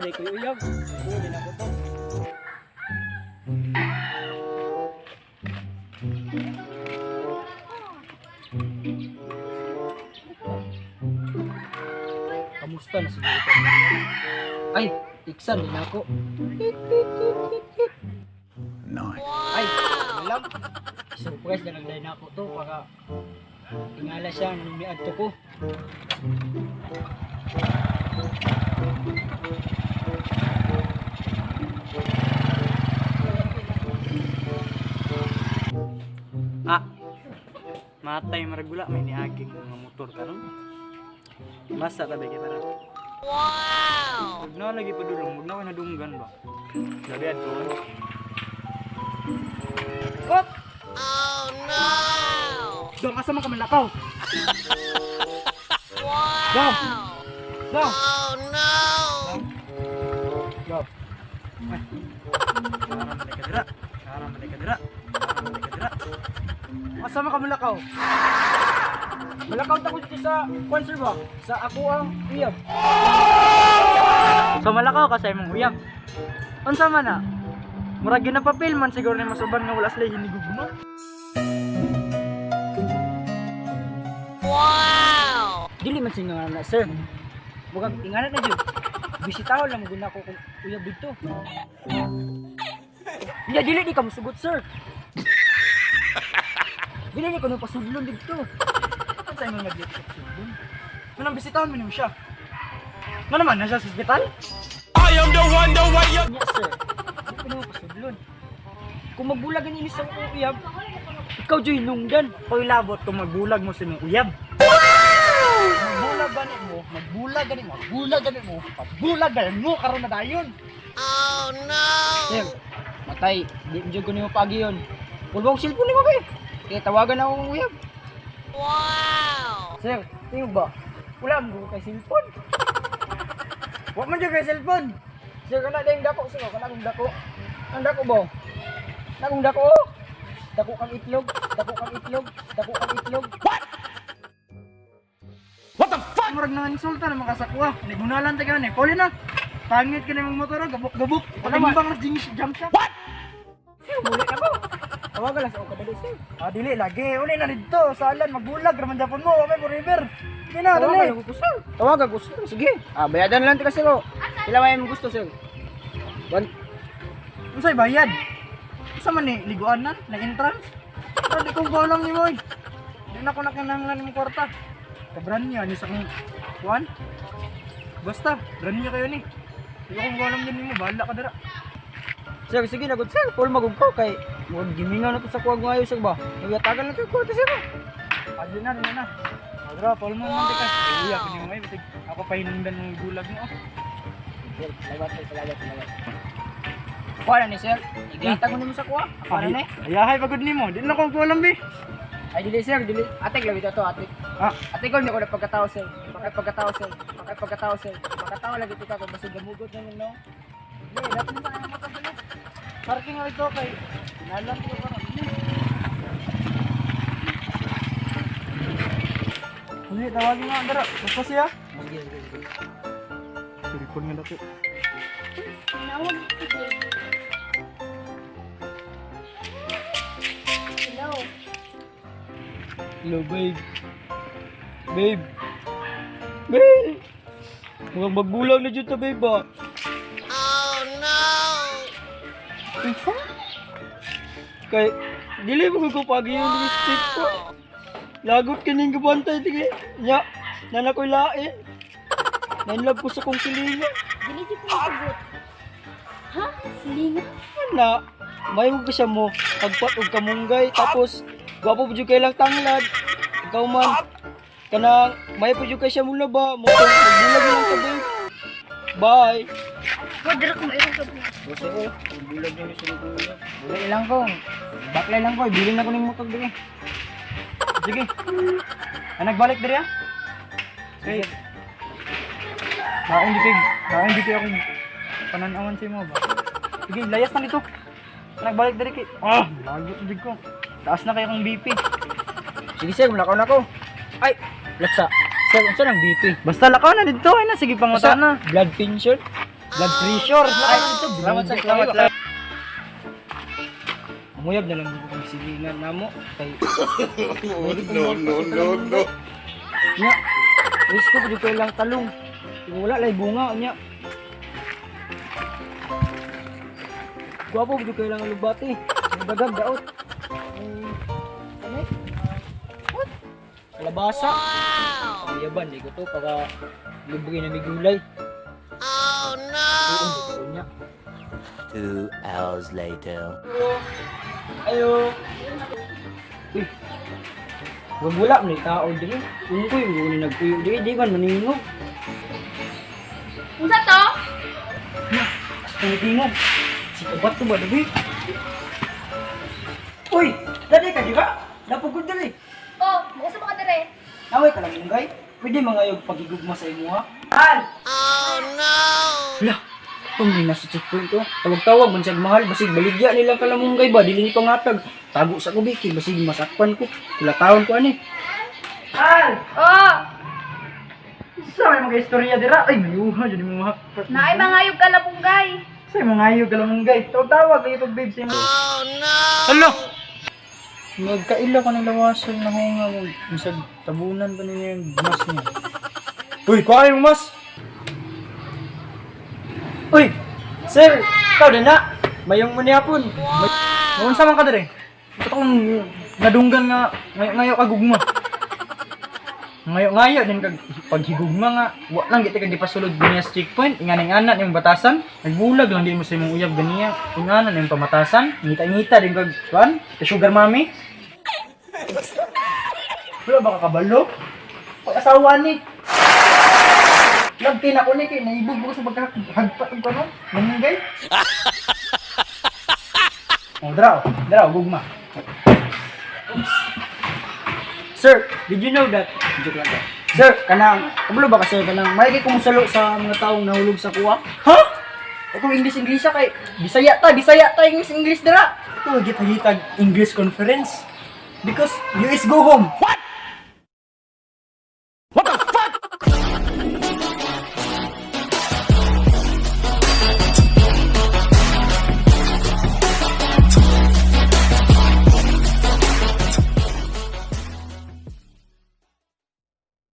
day ko uyab. Huli na ko to. Kamusta na siguro ito? Ay, tiksan din ako. Ay, alam. Surprise na nagday na ako to para tingala siya nung niadto ko. Ah, matay maragula may niaging mga motor karon. Basta tabi kita na. Wow! Huwag na lagi padulong, huwag na ako nadunggan ba? Labihan ko. What? Oh no! Doon ka sa mga kamalakaw! Wow! Down! Down! Oh no! Down! Ay! Sarang malikadira! Sarang malikadira! Sarang malikadira! Asa mga kamalakaw? Malakaw tako dito sa concert ba? Sa ako ang uyab. So malakaw ka sa imong uyab. Unsa man na? Murag ginapapil man siguro ni masuban nga wala sila hinigugma. Wow! Dili man singa na sir. Bukag ingana na jud. Bisitaw lang guna ko kung uyab dito. Dili di ka musugot sir. Dili ni ko nang pasudlon dito. Sa imong nag-lift sudlon. Manang bisitahan mo siya. Nga naman, nasa hospital? I am the one, the way you... Yes, sir. Hindi ko naman pasudlon. Kung magbulagan ini sa uyab, ikaw dyan hinungdan. Kung ilabot kung magbulag mo sa imong uyab. Wow! Magbulag ganit mo, magbulag ganit mo, karon na dayon. Oh, no! Sir, matay. Di ko nyo pagi yun. Pulbong cellphone ni mo ba eh? Kaya tawagan akong uyab. Wow! Sir, tingog ba? Wala mo kay cellphone. Wala man dyan kay cellphone. Sir, kana dahil dako. Sir, kana kong dako. Ang dako ba? Nakong dako. Dako kang itlog. Dako kang itlog. Dako kang itlog. What? What the fuck? Murag na insulta na makasakwa. Nigunalan tayo na. Puli na. Pangit ka na yung motor. Gabok-gabok. Pag-imbang na jump shot. What? Sir, muli na ko. Tawagan lang sa kadali sir. Ah, dili lagi. Uli na dito. Saalan magbulag raman Japon mo. May forever. Sige na, dali. Tawagan ko sir. Sige. Ah, bayadan lang tika sir. Pila may mo gusto sir? Unsay bayad? Unsa man ni liguanan na entrance? Di ko golong ni moy. Di na ko nakinahanglan ng kwarta. Kabran niya ni sa kuan. Basta, brand niya kayo ni. Di ko golong din nimo, bahala ka dira. Sir, sige na good sir. Paul magugkaw kay huwag gimingaw na to sa kuwag ngayon sir ba? Nagatagan na to yung kwarta sir ba? Adi na, rin na. Adra, Paul mo naman ka. Iya ko ni mo ngayon. Ako pa hinungdan ng gulag mo. Sir, salamat sir, salamat. Kuha na ni sir. Igata ko nimo sa kuha. Kuha na ni. Ayahay pagod nimo. Di na ko kulam bi. Ay dili sir, dili. Atik lang ito atik. Ah, atik ko ni ko na pagkatao sir. Pagkatao sir. Pagkatao lagi tika ko basta gamugot na no. Dili, dapat na tayo makabalik. Parking nga ito kay nalang ko pa. Hindi, tawagin nga dara. Basta siya. Sige. Telepon nga dito. Hello. Hello, babe. Babe! Mukhang magbulang na dyan to, babe, ba? Oh, no! Isa? Kay, dili mo ko pagi yung lipstick ko. Lagot ka niyong gabantay, tingin. Nya, nana ko'y lain. Nanlab ko sa kong silinga. Dili di ko masagot. Ha? Silinga? Ana, may mo ba siya mo? Pagpat og kamunggay, tapos, gwapo po dyan kayo lang tanglad. Ikaw man, kanang, may po dyan kayo siya mula ba? Magbulag lang ka, babe. Bye! Wadra ko mairong ka na. Gusto ko, magbulag nyo yung siling ko. Bulay lang ko. Baklay lang ko, bilhin ako ng motor dito. Sige. Nagbalik diri ah? Okay. Naon di kayo akong pananawan sa mo ba? Sige, layas na dito. Nagbalik diri kay. Ah, lagot dig ko. Taas na kayo kong BP. Sige sir, lakaw na ko. Ay, laksa. Sir, unsa nang BP? Basta lakaw na dito, ay na sige panguta na. Blood pincher. Blood pressure. Ay, salamat, sir. Salamat, sir. Umuyab na lang ko kung sigilan na mo. Kay... No. Nya, risk ko dito lang talong. Kung wala lay bunga nya. Guwapo dito lang ang lubati. Dagag daot. Ano? What? Kalabasa. Wow. Yaban di ko to para lubugin na migulay. Oh no. 2 hours later. Ayo. Uy. Wala man tao diri. Yung ko yung nagpuyo diri di man maningog. Unsa to? Ang tingog. Si kabat to ba dabi? Uy, dali ka di ba? Napugod diri. Oh, mausa pa ka dire. Naway ka lang mungay. Pwede mangayog pagigugma sa imo ha. Al. Oh no. Lah. Kung di nasa checkpoint to, tawag-tawag man siya mahal, basig baligya nilang kalamunggay ba, dili ni pangatag. Tago sa kubiki, basig masakpan ko. Kulataon ko ani. Al! Oh, Sa may mga istorya dira, ay mayuha, dyan mo mahak. naay mangayog ka lapunggay. Sa mga ayog kalamunggay, tawag-tawag kayo pag babe sa imo. Oh no! Ano? Nagkaila ko ng lawasan na hunga mo. Misag tabunan pa niya yung mas niya. Uy, kuha yung mas! Uy! Sir! Ikaw din na! Mayong mo niya pun! Wow! Sa man ka dere? Ito kong nadunggan nga ngayo kagugma. Ngayo din kag paghigugma nga. Wa lang giti kag dipasulod ganiya sa checkpoint. Inganing-anan yung batasan. Nagbulag lang din mo sa imong uyab ganiya. Inganan yung pamatasan. Ngita-ngita din kag kuan. Sugar mommy. Wala ba kakabalo? Pag-asawa ni. Lagkin ako ni kay naibog ko sa pagkahagpat ko no. Manggay. Oh, draw, gugma. Oops. Sir, did you know that? Joke lang to. Sir, kanang, kabalo ba ka sir kanang may kay kumusalo sa mga taong nahulog sa kuwa? Ha? Ako English kay Bisaya ta English dira. Ako gitagitag English conference because you is go home. What?